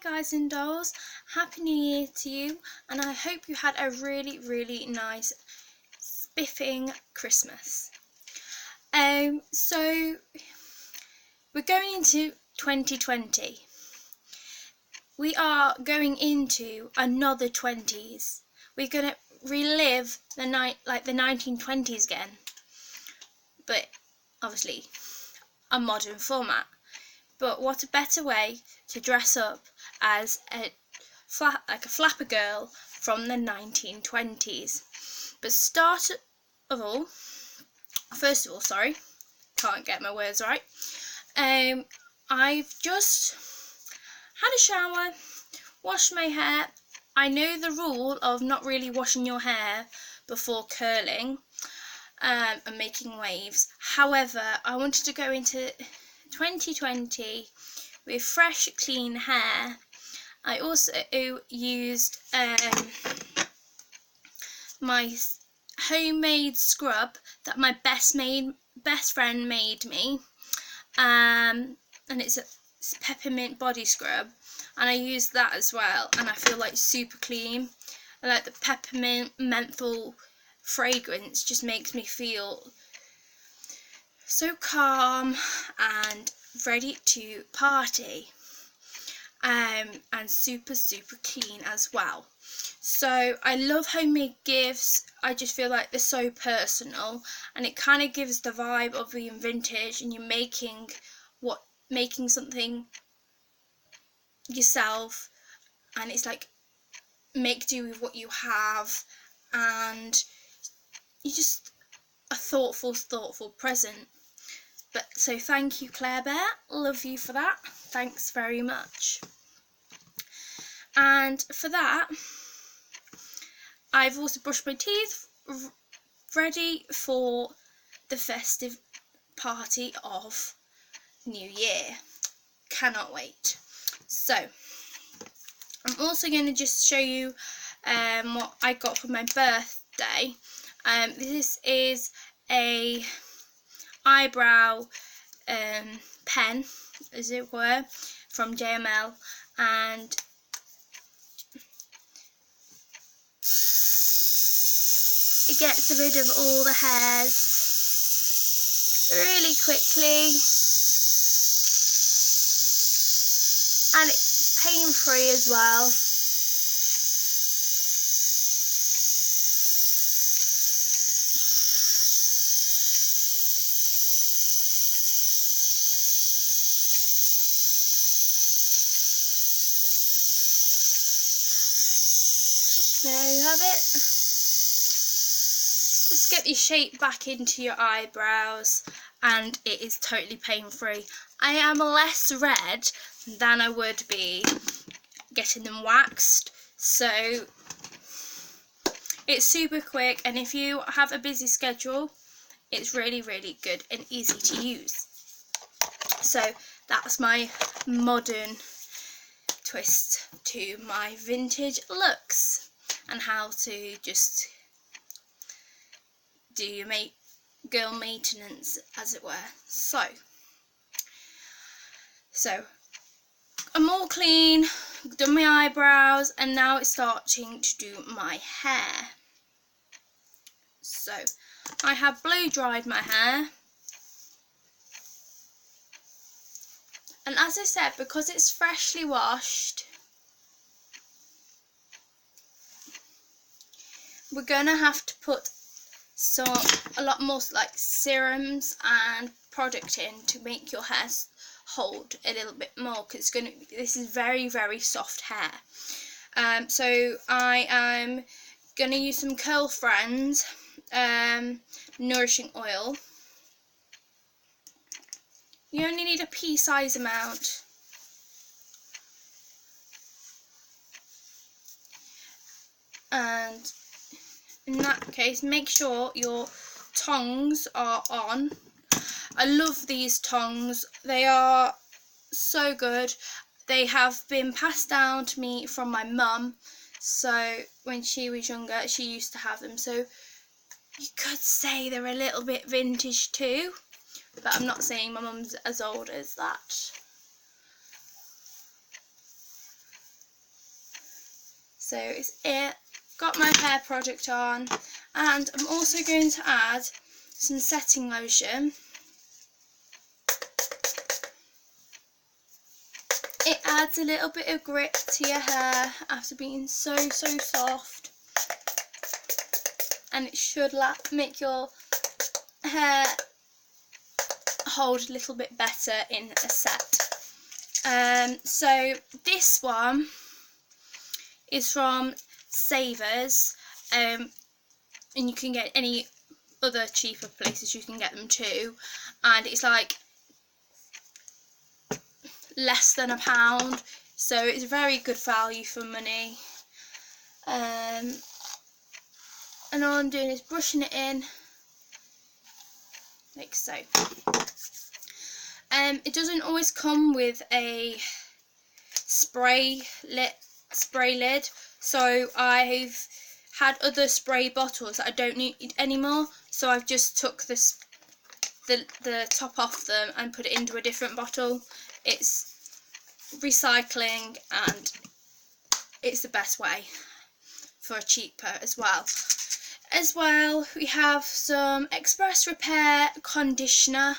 guys and dolls, Happy New Year to you, and I hope you had a really nice spiffing Christmas. So we're going into 2020. We are going into another 20s. We're going to relive the 1920s again, but obviously a modern format. But what a better way to dress up as a flapper girl from the 1920s. But first of all, sorry, can't get my words right. I've just had a shower, washed my hair. I know the rule of not really washing your hair before curling and making waves. However, I wanted to go into 2020 with fresh, clean hair. I also used my homemade scrub that my best friend made me, and it's a peppermint body scrub, and I used that as well, and I feel like super clean. I like the peppermint menthol fragrance, just makes me feel so calm and ready to party, and super clean as well. So I love homemade gifts. I just feel like they're so personal, and it kind of gives the vibe of being vintage and you're making something yourself, and it's like make do with what you have, and you just a thoughtful present. But so thank you, Claire Bear, love you for that, thanks very much. And for that, I've also brushed my teeth, ready for the festive party of New Year. Cannot wait. So I'm also going to just show you what I got for my birthday. This is a eyebrow pen, as it were, from JML, and it gets rid of all the hairs really quickly, and it's pain free as well. There you have it. Just get your shape back into your eyebrows, and it is totally pain free. I am less red than I would be getting them waxed, so it's super quick, and if you have a busy schedule, it's really good and easy to use. So that's my modern twist to my vintage looks, and how to just do your girl maintenance, as it were. So I'm all clean, done my eyebrows, and now it's starting to do my hair. So I have blow dried my hair, and as I said, because it's freshly washed, we're gonna have to put a lot more like serums and product in to make your hair hold a little bit more, because this is very soft hair. So I am gonna use some Curl Friends nourishing oil. You only need a pea size amount. And in that case, make sure your tongs are on. I love these tongs, they are so good. They have been passed down to me from my mum, so when she was younger she used to have them, so you could say they're a little bit vintage too, but I'm not saying my mum's as old as that. So it's it. Got my hair product on, and I'm also going to add some setting lotion. It adds a little bit of grip to your hair after being so soft, and it should make your hair hold a little bit better in a set. So this one is from Savers, and you can get any other cheaper places you can get them too, and it's like less than £1, so it's very good value for money. And all I'm doing is brushing it in like so. It doesn't always come with a spray lid, so I've had other spray bottles that I don't need anymore, so I've just took the top off them and put it into a different bottle. It's recycling and it's the best way for a cheaper as well. We have some Express Repair conditioner.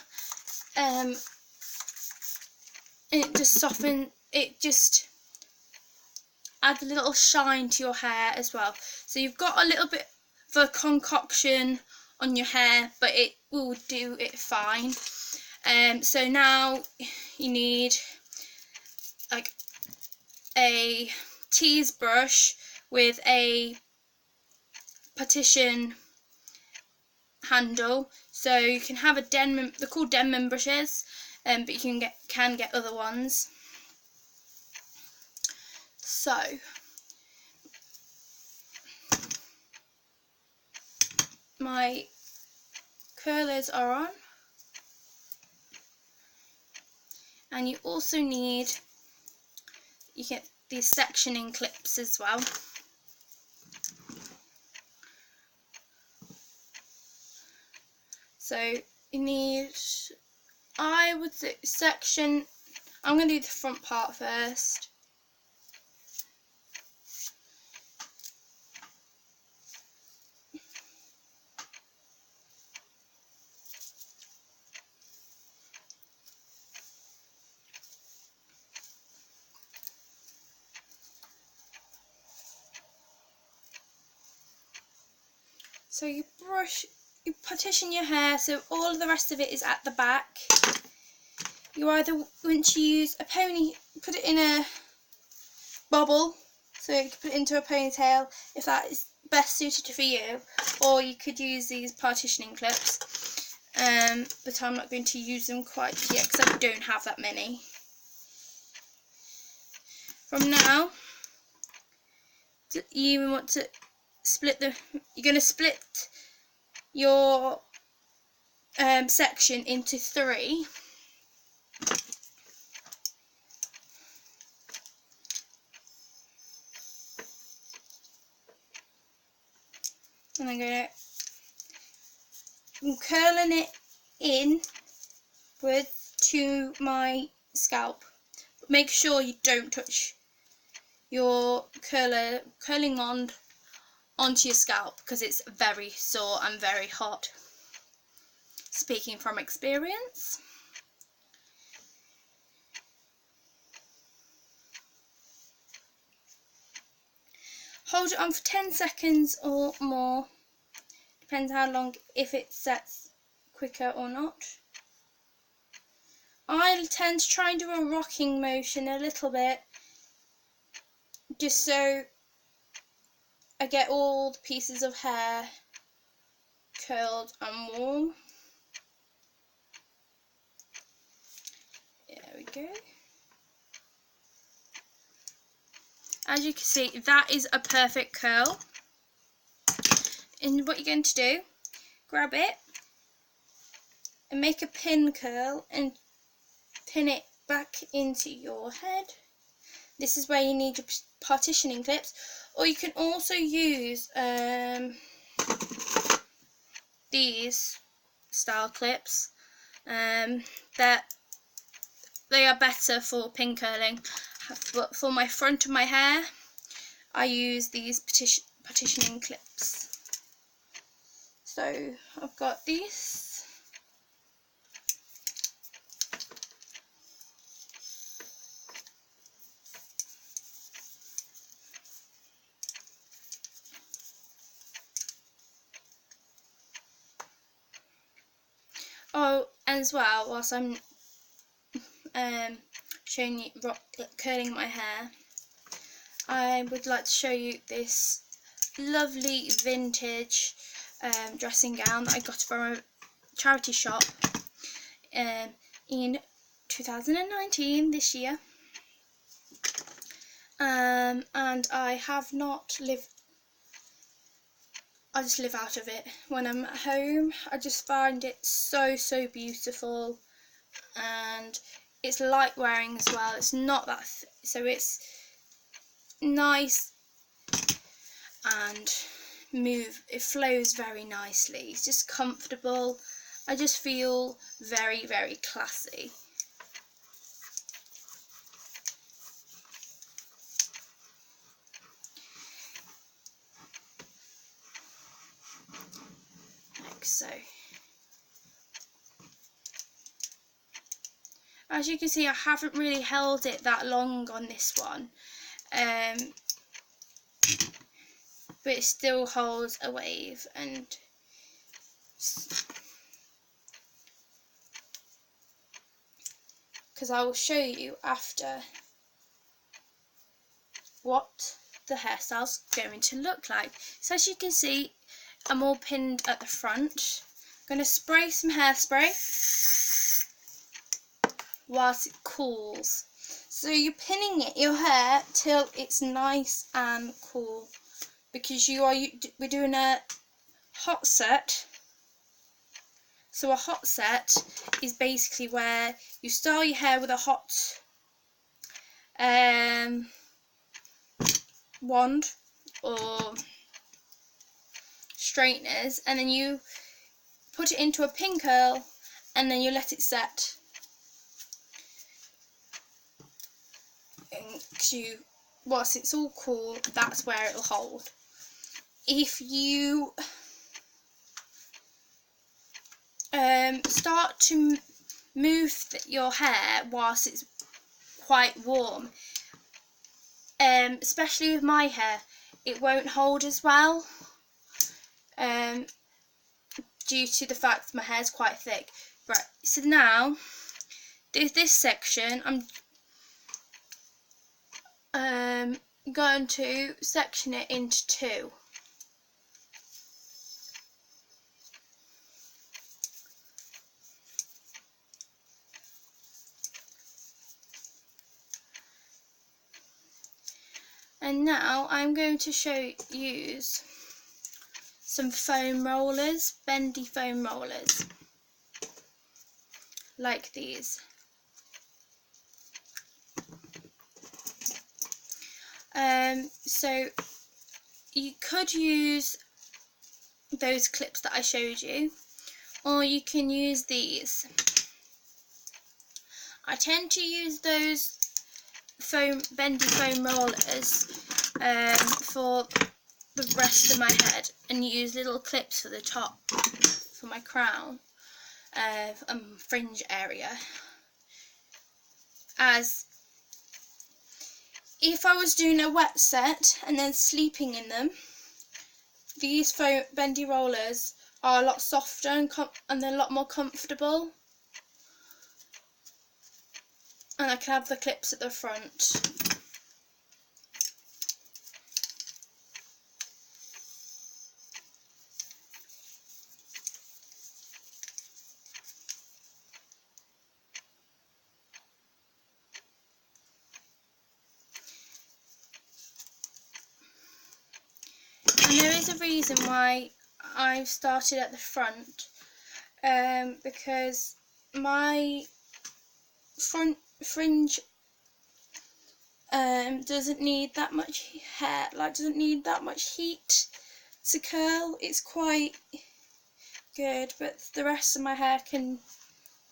It just adds a little shine to your hair as well. So you've got a little bit of a concoction on your hair, but it will do it fine. So now you need like a tease brush with a partition handle. So you can have they're called Denman brushes, but you can get other ones. So my curlers are on, and you also you get these sectioning clips as well. So you need, I would say I'm going to do the front part first. So you partition your hair so all of the rest of it is at the back. You either want to use a pony, put it in a bobble, so you can put it into a ponytail if that is best suited for you, or you could use these partitioning clips, but I'm not going to use them quite yet because I don't have that many. From now, you want to you're going to split your section into 3. And I'm curling it inward to my scalp. Make sure you don't touch your curling onto your scalp because it's very sore and very hot. Speaking from experience. Hold it on for 10 seconds or more. Depends how long, if it sets quicker or not. I tend to try and do a rocking motion a little bit, just so I get all the pieces of hair curled and warm. There we go. As you can see, that is a perfect curl. And what you're going to do, grab it and make a pin curl and pin it back into your head. This is where you need your partitioning clips, or you can also use these style clips. That they are better for pin curling, but for my front of my hair I use these partitioning clips. So I've got these. Oh, and as well, whilst I'm showing you curling my hair, I would like to show you this lovely vintage dressing gown that I got from a charity shop in 2019, this year. And I have not lived, I just live out of it when I'm at home. I just find it so beautiful, and it's light wearing as well. It's not that so it's nice and it flows very nicely. It's just comfortable. I just feel very classy. Like so. As you can see, I haven't really held it that long on this one, but it still holds a wave, and because I will show you after what the hairstyle's going to look like. So as you can see, I'm all pinned at the front. I'm going to spray some hairspray whilst it cools. So you're pinning your hair till it's nice and cool, because we're doing a hot set. So a hot set is basically where you style your hair with a hot wand or straighteners, and then you put it into a pin curl, and then you let it set. And whilst it's all cool, that's where it'll hold. If you start to move your hair whilst it's quite warm, especially with my hair, it won't hold as well, due to the fact that my hair's quite thick. Right, so now this section I'm going to section it into two. And now I'm going to use some foam rollers, bendy foam rollers, like these. So you could use those clips that I showed you, or you can use these. I tend to use those bendy foam rollers for the rest of my head, and use little clips for the top for my crown fringe area. As if I was doing a wet set and then sleeping in them, these bendy rollers are a lot softer and they're a lot more comfortable, and I can have the clips at the front. And there is a reason why I've started at the front, because my front fringe doesn't need that much hair, doesn't need that much heat to curl. It's quite good, but the rest of my hair can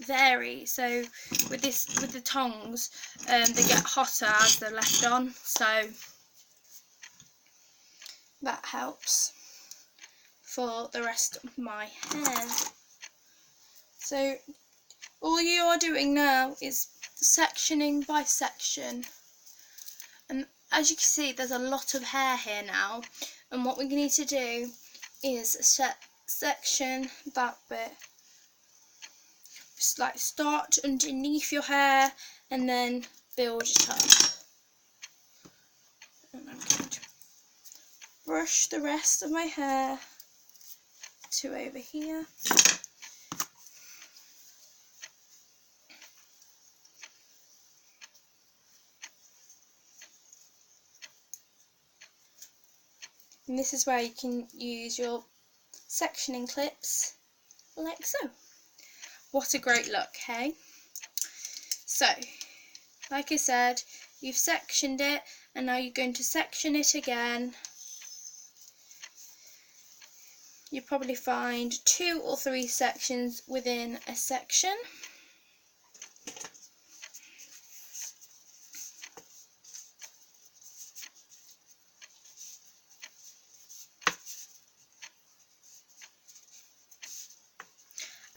vary. So with the tongs, they get hotter as they're left on. So that helps for the rest of my hair. So all you are doing now is sectioning by section, and as you can see there's a lot of hair here now, and what we need to do is section that bit. Just like start underneath your hair and then build it up. And I'm going to brush the rest of my hair to over here. And this is where you can use your sectioning clips like so. What a great look, hey? So, like I said, you've sectioned it and now you're going to section it again. You probably find 2 or 3 sections within a section.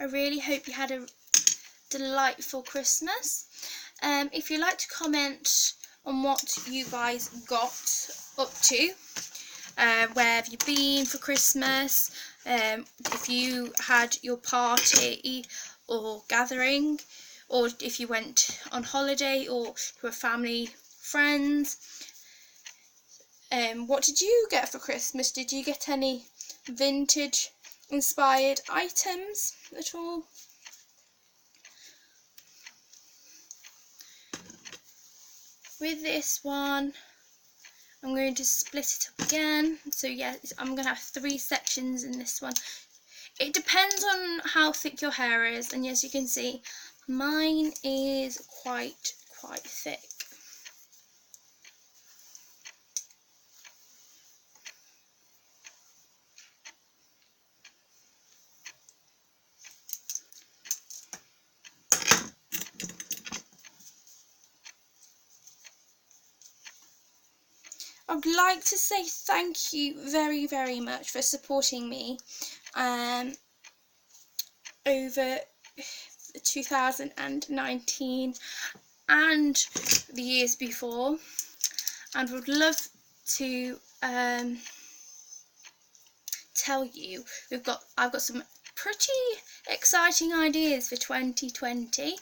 I really hope you had a delightful Christmas. If you'd like to comment on what you guys got up to, where have you been for Christmas, if you had your party or gathering, or if you went on holiday or to a family, friends, what did you get for Christmas? Did you get any vintage inspired items at all? With this one, I'm going to split it up again. So yeah, I'm going to have 3 sections in this one. It depends on how thick your hair is, and as you can see, mine is quite thick. I would like to say thank you very, very much for supporting me over 2019 and the years before, and would love to tell you I've got some pretty exciting ideas for 2020.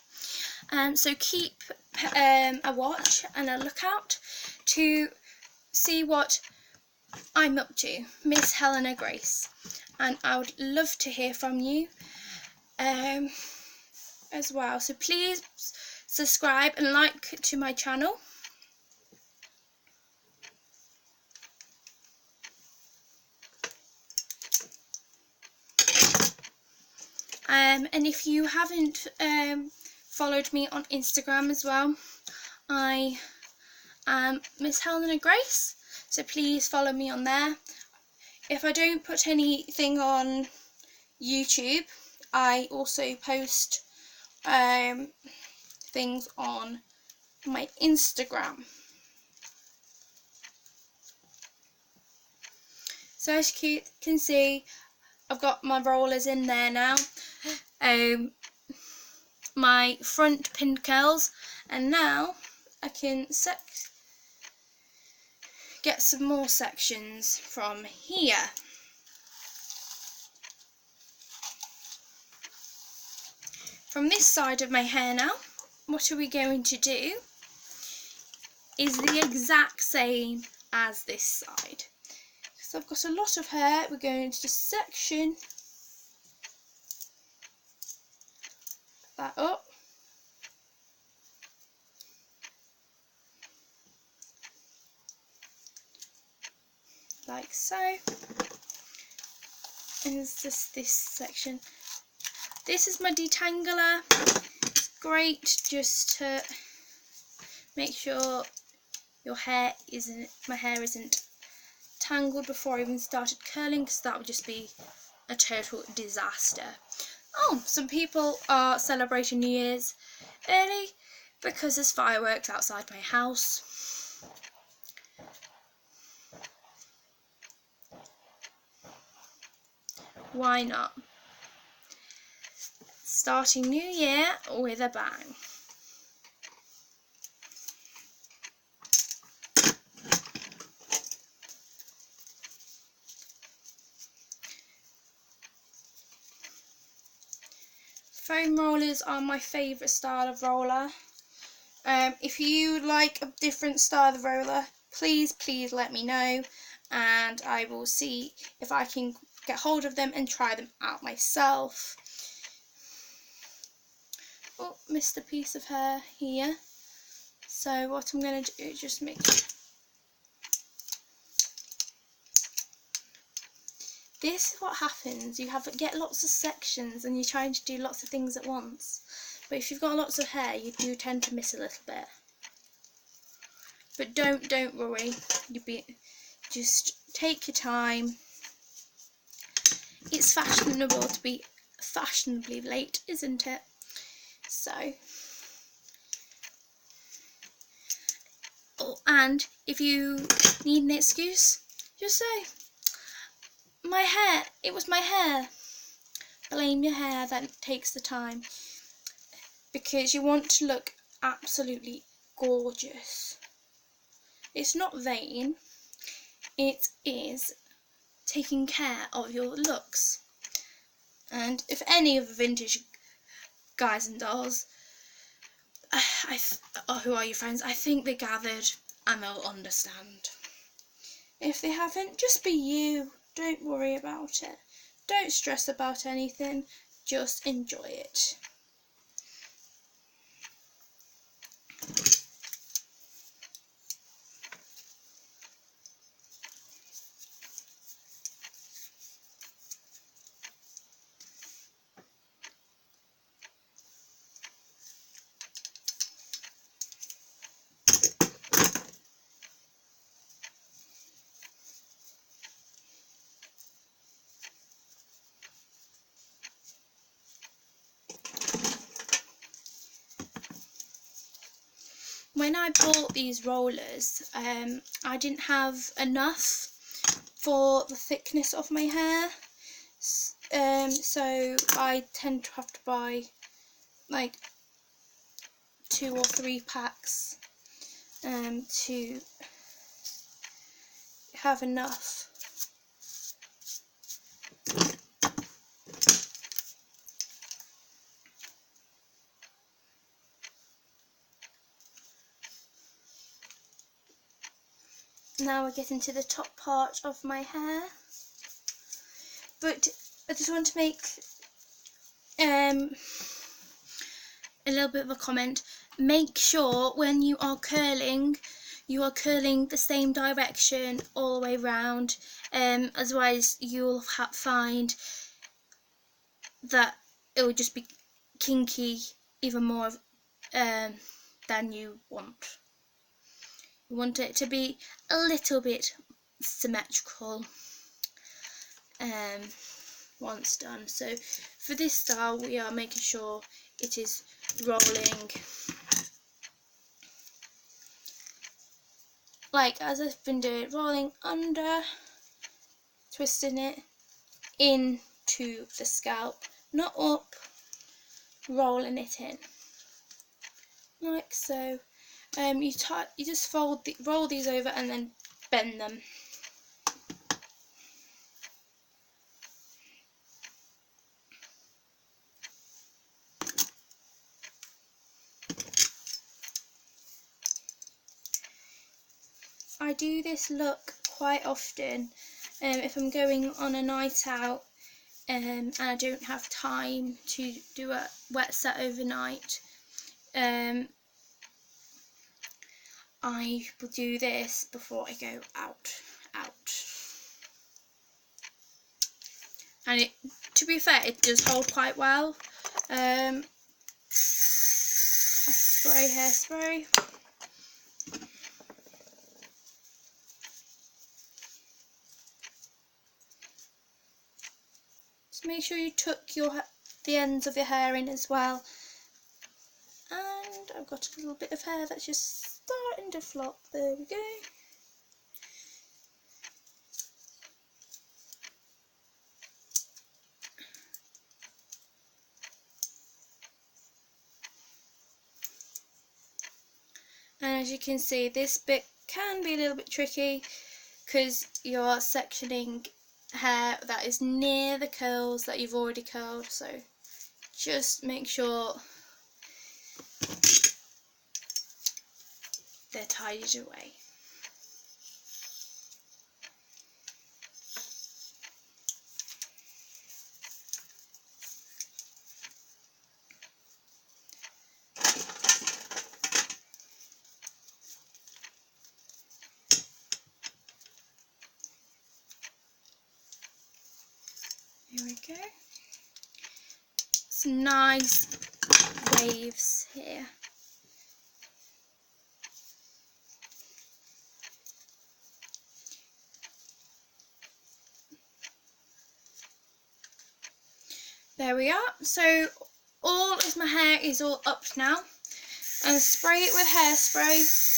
So keep a watch and a lookout to see what I'm up to, Miss Helena Grace, and I would love to hear from you as well. So please subscribe and like to my channel. And if you haven't followed me on Instagram as well, I am Miss Helena Grace, so please follow me on there. If I don't put anything on YouTube, I also post things on my Instagram. So as you can see, I've got my rollers in there now, my front pin curls, and now I can get some more sections from here. From this side of my hair now, what are we going to do is the exact same as this side. So I've got a lot of hair, we're going to just section that up. Like so. And it's just this section. This is my detangler. It's great just to make sure my hair isn't tangled before I even started curling, because that would just be a total disaster. Oh, some people are celebrating New Year's early because there's fireworks outside my house. Why not? Starting new year with a bang. Foam rollers are my favourite style of roller. If you like a different style of roller, please let me know, and I will see if I can get hold of them and try them out myself. Oh, missed a piece of hair here. So what I'm going to do is just make... This is what happens. You get lots of sections and you're trying to do lots of things at once. But if you've got lots of hair, you do tend to miss a little bit. But don't worry. Just take your time. It's fashionable to be fashionably late, isn't it? So, oh, and if you need an excuse, just say, my hair, it was my hair. Blame your hair, that takes the time. Because you want to look absolutely gorgeous. It's not vain, it is taking care of your looks. And if any of the vintage guys and dolls who are your friends, I think they gathered and they'll understand. If they haven't, just be you. Don't worry about it. Don't stress about anything. Just enjoy it. When I bought these rollers, I didn't have enough for the thickness of my hair, so I tend to have to buy like 2 or 3 packs to have enough. Now we're getting to the top part of my hair, but I just want to make a little bit of a comment. Make sure when you are curling the same direction all the way round, otherwise you'll find that it will just be kinky even more than you want. You want it to be a little bit symmetrical once done. So for this style we are making sure it is rolling like as I've been doing, rolling under, twisting it into the scalp, not up, rolling it in like so. You just roll these over and then bend them. I do this look quite often if I'm going on a night out and I don't have time to do a wet set overnight. I will do this before I go out. And to be fair, it does hold quite well. I spray hairspray. Just make sure you tuck the ends of your hair in as well. And I've got a little bit of hair that's just starting to flop. There we go. And as you can see, this bit can be a little bit tricky because you're sectioning hair that is near the curls that you've already curled, so just make sure they're tidied away. Here we go. Some nice waves here. There we are. So all of my hair is all up now. And spray it with hairspray.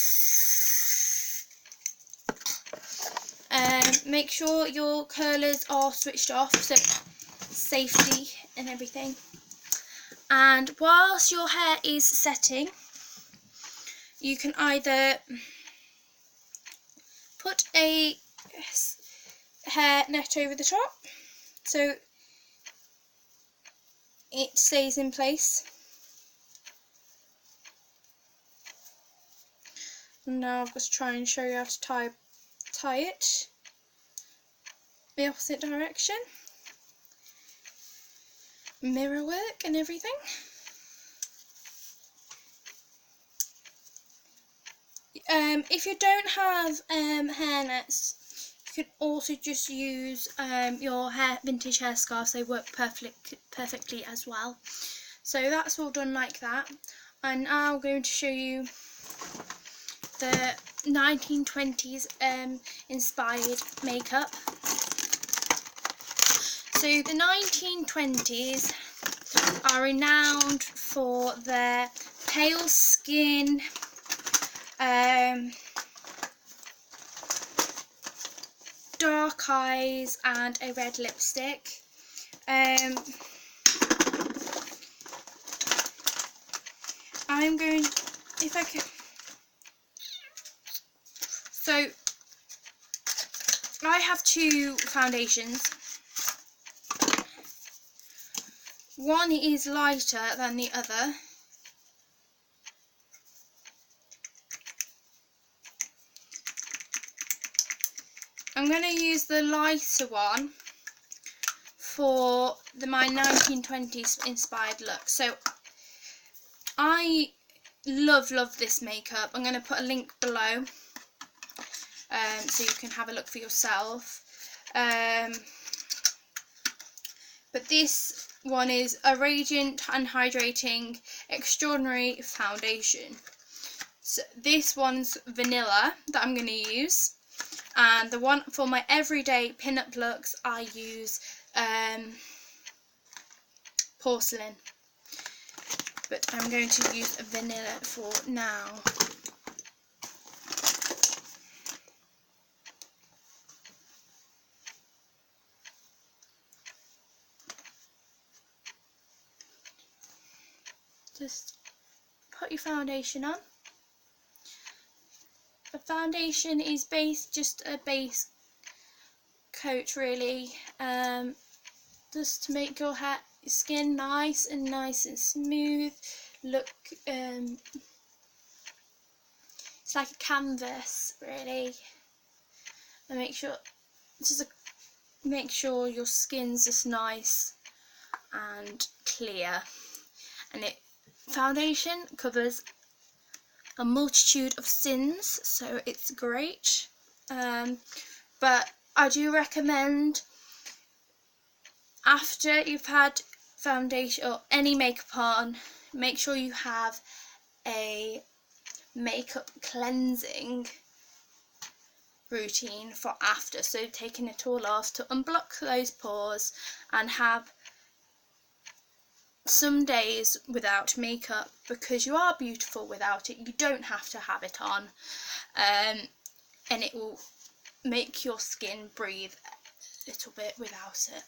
Make sure your curlers are switched off, so safety and everything. And whilst your hair is setting, you can either put a hair net over the top so it stays in place. And now I've got to try and show you how to tie it the opposite direction. Mirror work and everything. If you don't have hair nets, you can also just use your vintage hair scarves. They work perfectly as well. So that's all done like that. I'm now going to show you the 1920s inspired makeup. So the 1920s are renowned for their pale skin, dark eyes and a red lipstick. I'm going, if I can, so I have two foundations. One is lighter than the other. I'm going to use the lighter one for my 1920s inspired look. So I love this makeup. I'm going to put a link below so you can have a look for yourself. But this one is a radiant and hydrating extraordinary foundation. So this one's vanilla that I'm going to use, and the one for my everyday pin-up looks I use porcelain, but I'm going to use a vanilla for now. Just put your foundation on. The foundation is just a base coat really, just to make your skin nice and smooth. Look, it's like a canvas really. And make sure your skin's just nice and clear. And foundation covers a multitude of sins, so it's great. But I do recommend, after you've had foundation or any makeup on, make sure you have a makeup cleansing routine for after, so taking it all off to unblock those pores and have some days without makeup, because you are beautiful without it. You don't have to have it on, and it will make your skin breathe a little bit without it.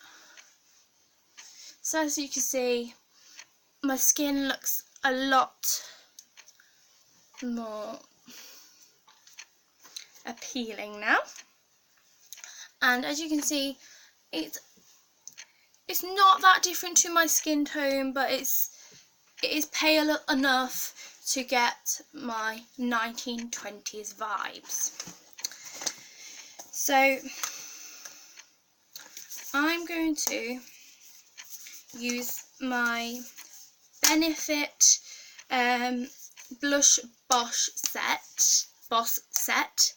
So as you can see, my skin looks a lot more appealing now. And as you can see, it's not that different to my skin tone, but it is pale enough to get my 1920s vibes. So I'm going to use my Benefit Blush Boss set.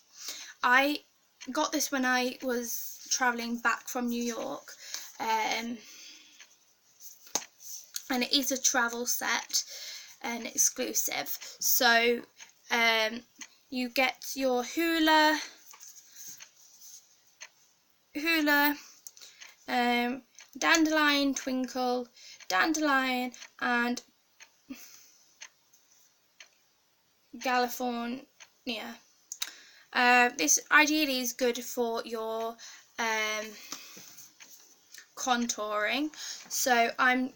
I got this when I was travelling back from New York, and it is a travel set and exclusive. So you get your Hula Dandelion Twinkle, Dandelion and California. This ideally is good for your contouring. So I'm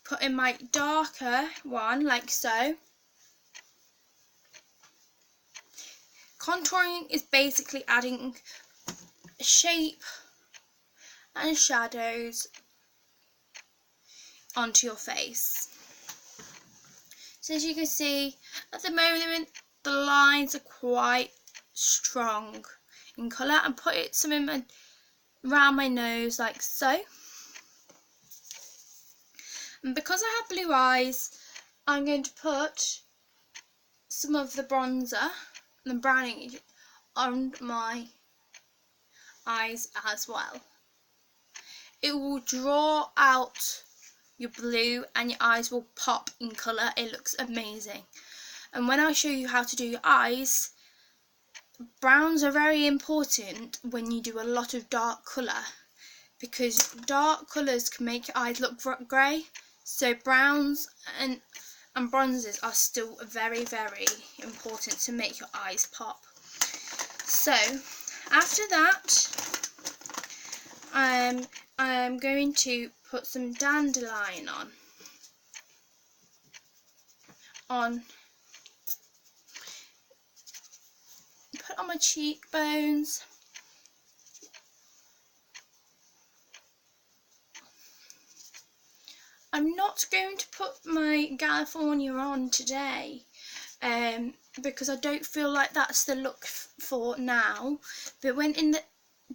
putting my darker one like so. Contouring is basically adding shape and shadows onto your face. So as you can see, at the moment the lines are quite strong in colour, and put it some around my nose like so. And because I have blue eyes, I'm going to put some of the bronzer and the browning on my eyes as well. It will draw out your blue and your eyes will pop in colour. It looks amazing. And when I show you how to do your eyes, browns are very important when you do a lot of dark colour, because dark colours can make your eyes look grey. So browns and bronzes are still very, very important to make your eyes pop. So after that, I'm going to put some dandelion put on my cheekbones. I'm not going to put my California on today because I don't feel like that's the look for now. But when in the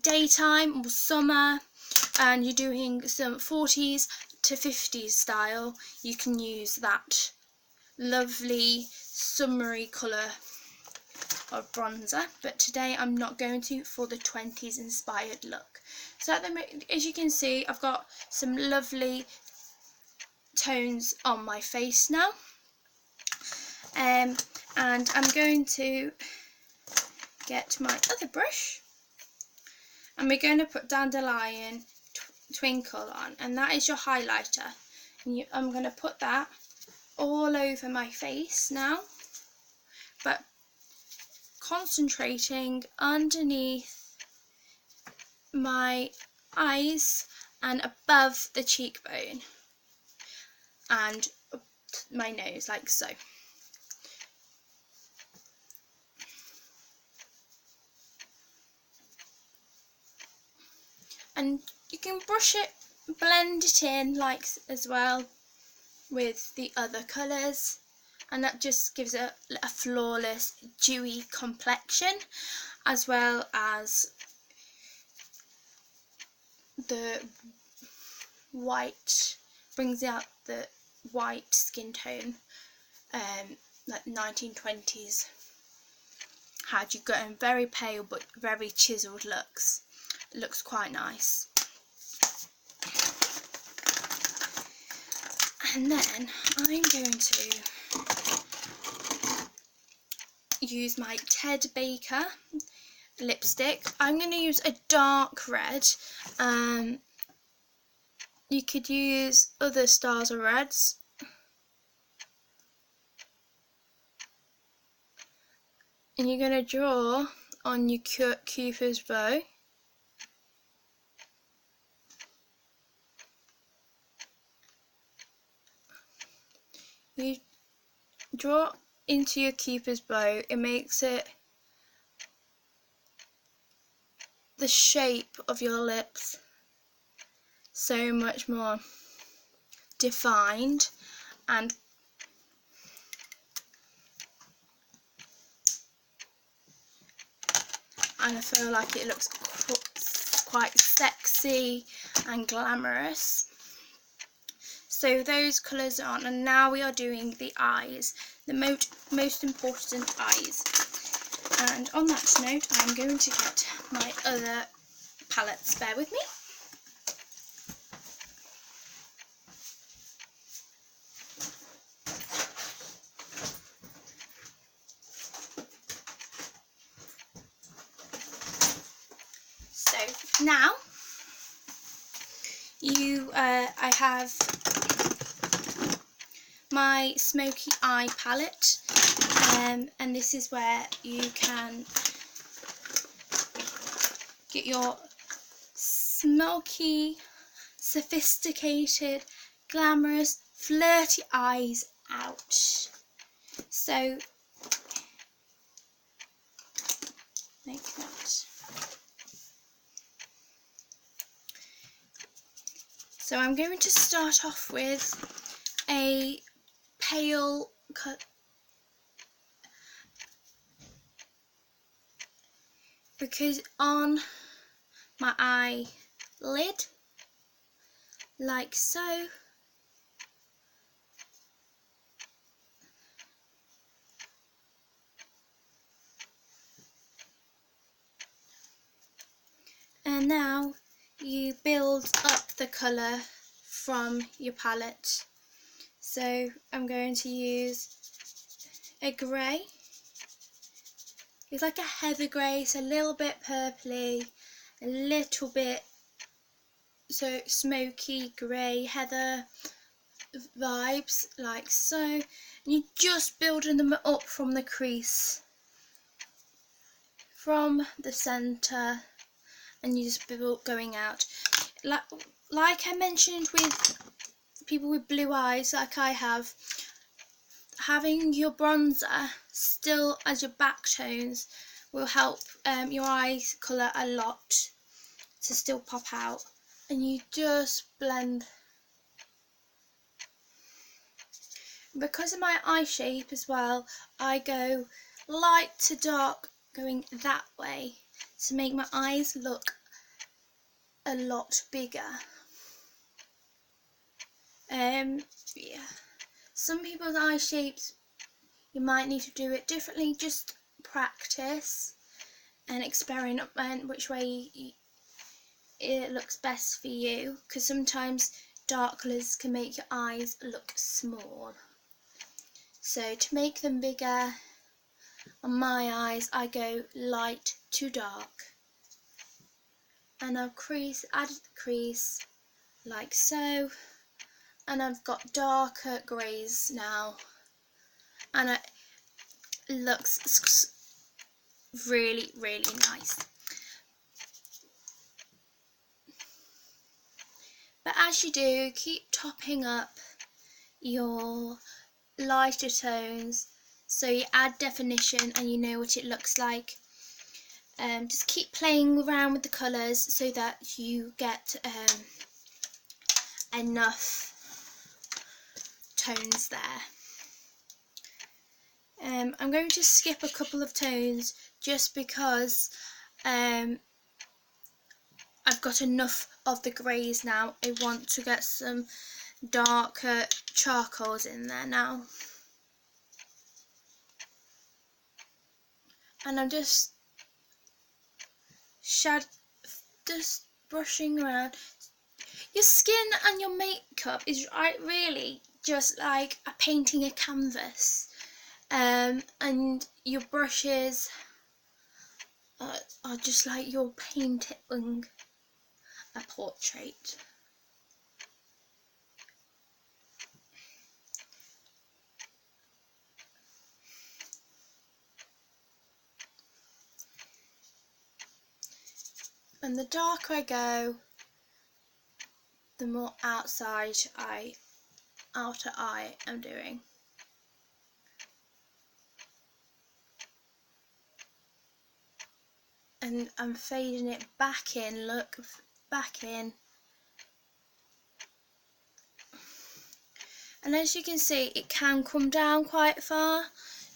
daytime or summer and you're doing some 40s to 50s style, you can use that lovely summery colour of bronzer. But today I'm not going to, for the 20s inspired look. So at the moment, as you can see, I've got some lovely tones on my face now, and I'm going to get my other brush and we're going to put Dandelion Twinkle on, and that is your highlighter, and I'm going to put that all over my face now, but concentrating underneath my eyes and above the cheekbone and up my nose like so. And you can brush it, blend it in like as well with the other colours, and that just gives a flawless dewy complexion, as well as the white, brings out the white skin tone, like 1920s. Had you gotten very pale but very chiselled looks. It looks quite nice. And then I'm going to use my Ted Baker lipstick. I'm going to use a dark red. You could use other styles of reds. And you're going to draw on your Cupid's bow. You draw into your Cupid's bow, it makes it the shape of your lips so much more defined, and I feel like it looks quite sexy and glamorous. So those colours are on, and now we are doing the eyes, the most important eyes. And on that note, I'm going to get my other palettes. Bear with me. So now I have my smoky eye palette, and this is where you can get your smoky, sophisticated, glamorous, flirty eyes out. So like that. So I'm going to start off with a pale cut, because on my eyelid, like so, and now you build up the colour from your palette. So I'm going to use a grey. It's like a heather grey, so a little bit purpley, a little bit so smoky grey heather vibes, like so. And you're just building them up from the crease, from the centre, and you just build going out. Like I mentioned with people with blue eyes, like I have, having your bronzer still as your back tones will help your eyes colour a lot to still pop out, and you just blend. Because of my eye shape as well, I go light to dark going that way to make my eyes look a lot bigger. Yeah, some people's eye shapes you might need to do it differently. Just practice and experiment which way it looks best for you, because sometimes dark colours can make your eyes look small. So to make them bigger on my eyes, I go light to dark, and I've added the crease like so, and I've got darker greys now, and it looks really, really nice. But as you do, keep topping up your lighter tones so you add definition and you know what it looks like. Just keep playing around with the colours so that you get enough tones there. I'm going to skip a couple of tones just because I've got enough of the greys now. I want to get some darker charcoals in there now. And I'm just brushing around. Your skin and your makeup is really just like painting a canvas, and your brushes are just like you're painting a portrait. And the darker I go, the more outer eye I'm doing. and I'm fading it back in, look, back in. And as you can see, it can come down quite far.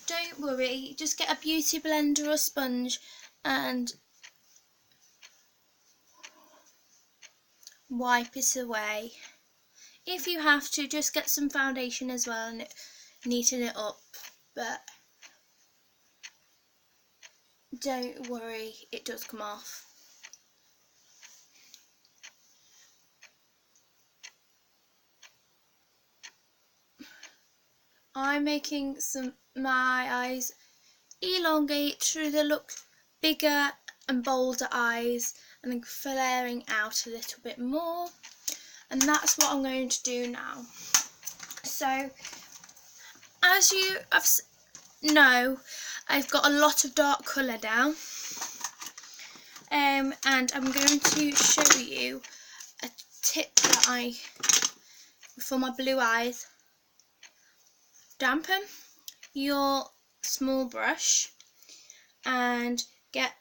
Don't worry, just get a beauty blender or sponge and wipe it away. If you have to, just get some foundation as well and neaten it up, but don't worry, it does come off. I'm making my eyes elongate so they look bigger and bolder eyes, and then flaring out a little bit more, and that's what I'm going to do now. So as you know, I've got a lot of dark colour down, and I'm going to show you a tip that for my blue eyes. Dampen your small brush and get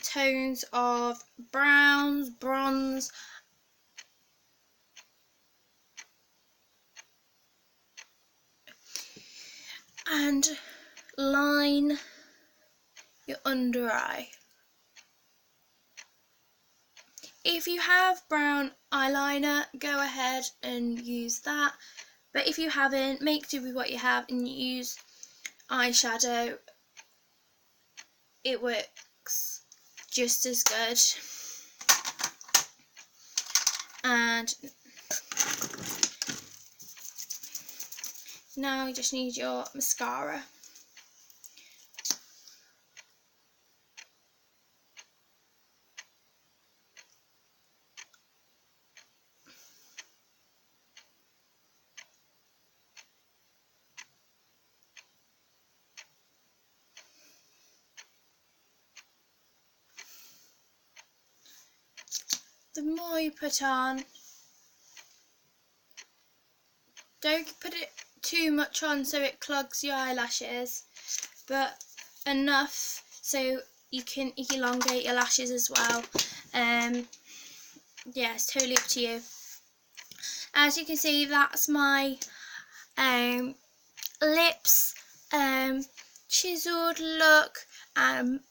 tones of browns, bronze, and line your under eye. If you have brown eyeliner, go ahead and use that, but if you haven't, make do with what you have and use eyeshadow. It works just as good. And now you just need your mascara. The more you put on, don't put it too much on so it clogs your eyelashes, but enough so you can elongate your lashes as well. Yeah, it's totally up to you. As you can see, that's my lips, chiseled look,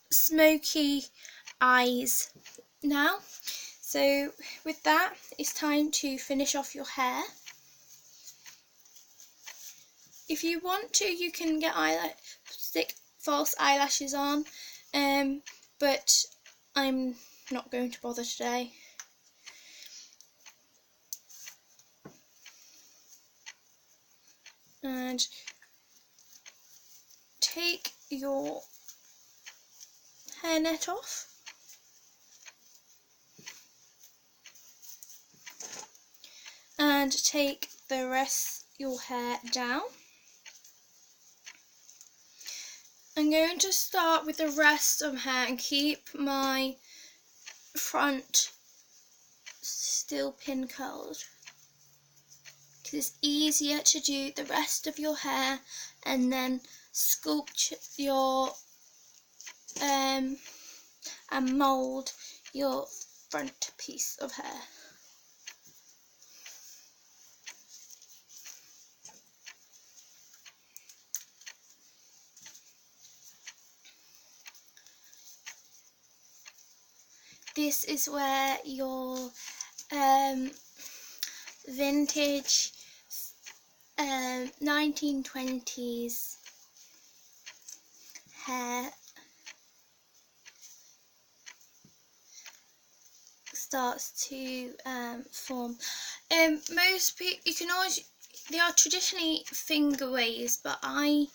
smoky eyes now. So with that, it's time to finish off your hair. If you want to, you can get stick false eyelashes on, but I'm not going to bother today. And take your hairnet off. And take the rest of your hair down. I'm going to start with the rest of hair and keep my front still pin curled, because it's easier to do the rest of your hair and then sculpt your and mould your front piece of hair. This is where your vintage 1920s hair starts to form. Most people, you can always, they are traditionally finger waves, but I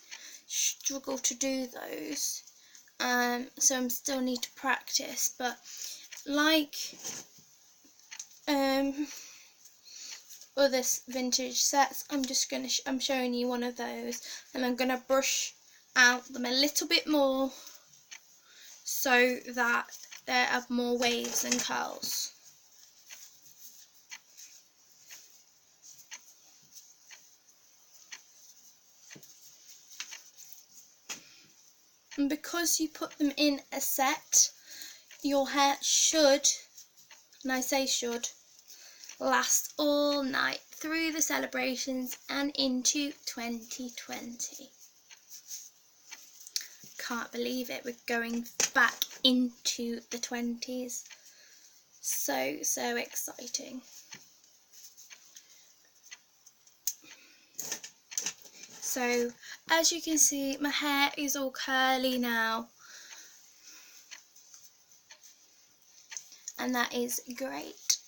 struggle to do those, so I still need to practice. But like other vintage sets, I'm showing you one of those, and I'm gonna brush out them a little bit more so that they have more waves and curls. And because you put them in a set, your hair should, and I say should, last all night through the celebrations and into 2020. Can't believe it, we're going back into the 20s. So exciting. So as you can see, my hair is all curly now, and that is great.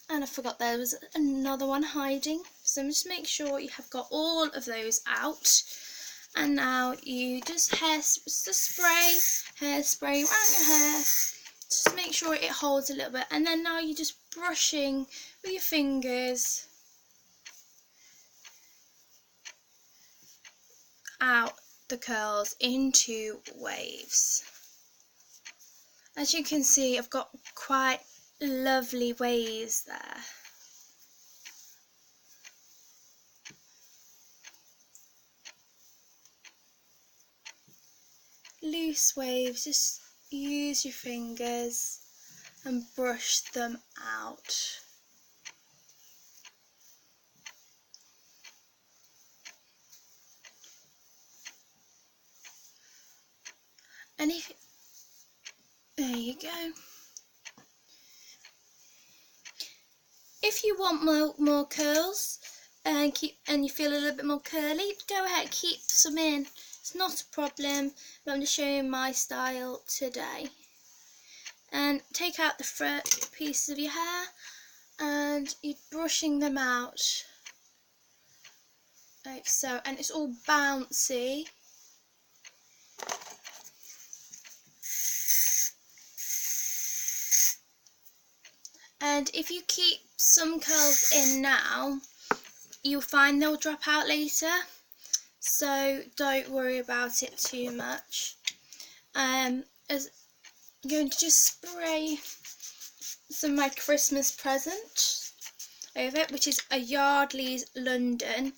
And I forgot there was another one hiding, so just make sure you have got all of those out. And now you just spray hairspray around your hair. Just make sure it holds a little bit, and then now you're just brushing with your fingers out the curls into waves. As you can see, I've got quite lovely waves there. Loose waves, just use your fingers and brush them out. And there you go. If you want more curls and you feel a little bit more curly, go ahead, keep some in. It's not a problem, but I'm just showing my style today. And take out the front pieces of your hair and you're brushing them out like so, and it's all bouncy. And if you keep some curls in now, you'll find they'll drop out later, so don't worry about it too much. As I'm going to just spray some of my Christmas present over it, which is a Yardley's London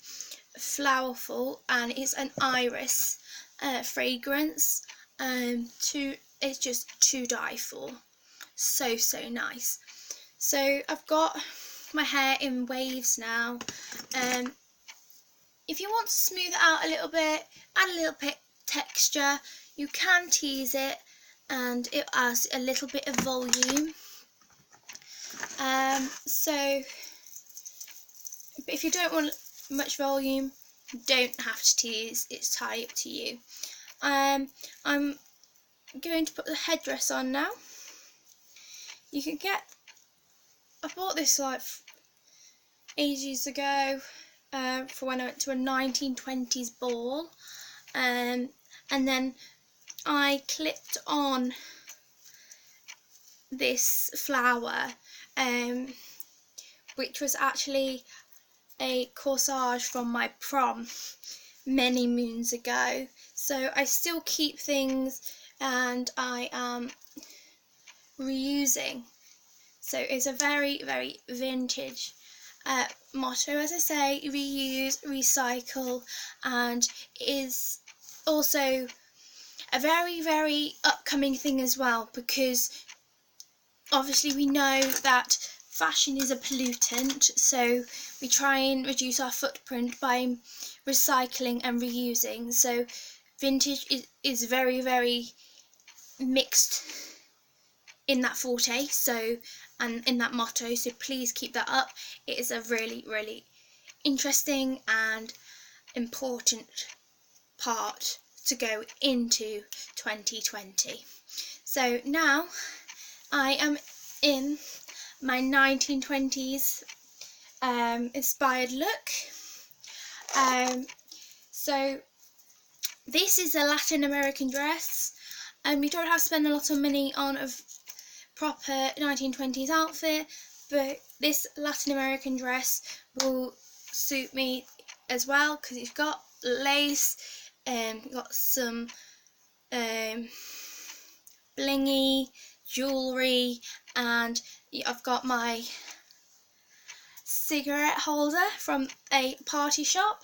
Flowerful, and it's an iris fragrance. It's just to die for. So nice. So I've got my hair in waves now. If you want to smooth it out a little bit, add a little bit texture, you can tease it, and it adds a little bit of volume. But if you don't want much volume, you don't have to tease, it's entirely up to you. I'm going to put the headdress on now. You can get, I bought this like ages ago for when I went to a 1920s ball, and then I clipped on this flower, which was actually a corsage from my prom many moons ago. So I still keep things, and I am reusing. So it's a very vintage motto, as I say, reuse, recycle, and is also a very upcoming thing as well, because obviously we know that fashion is a pollutant, so we try and reduce our footprint by recycling and reusing. So vintage is very mixed in that forte, so, and in that motto, so please keep that up. It is a really interesting and important part to go into 2020. So now I am in my 1920s inspired look. So this is a Latin American dress. You don't have to spend a lot of money on a proper 1920s outfit, but this Latin American dress will suit me as well, because it's got lace, got some blingy jewellery, and I've got my cigarette holder from a party shop.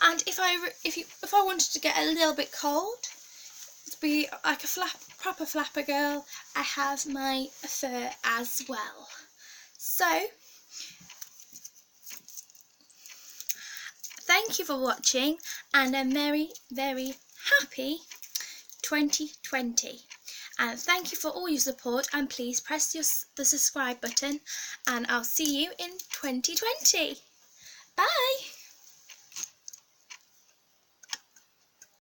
And if I wanted to get a little bit cold, To be like a proper flapper girl, I have my fur as well. So, thank you for watching, and a very, very happy 2020. And thank you for all your support, and please press the subscribe button, and I'll see you in 2020. Bye!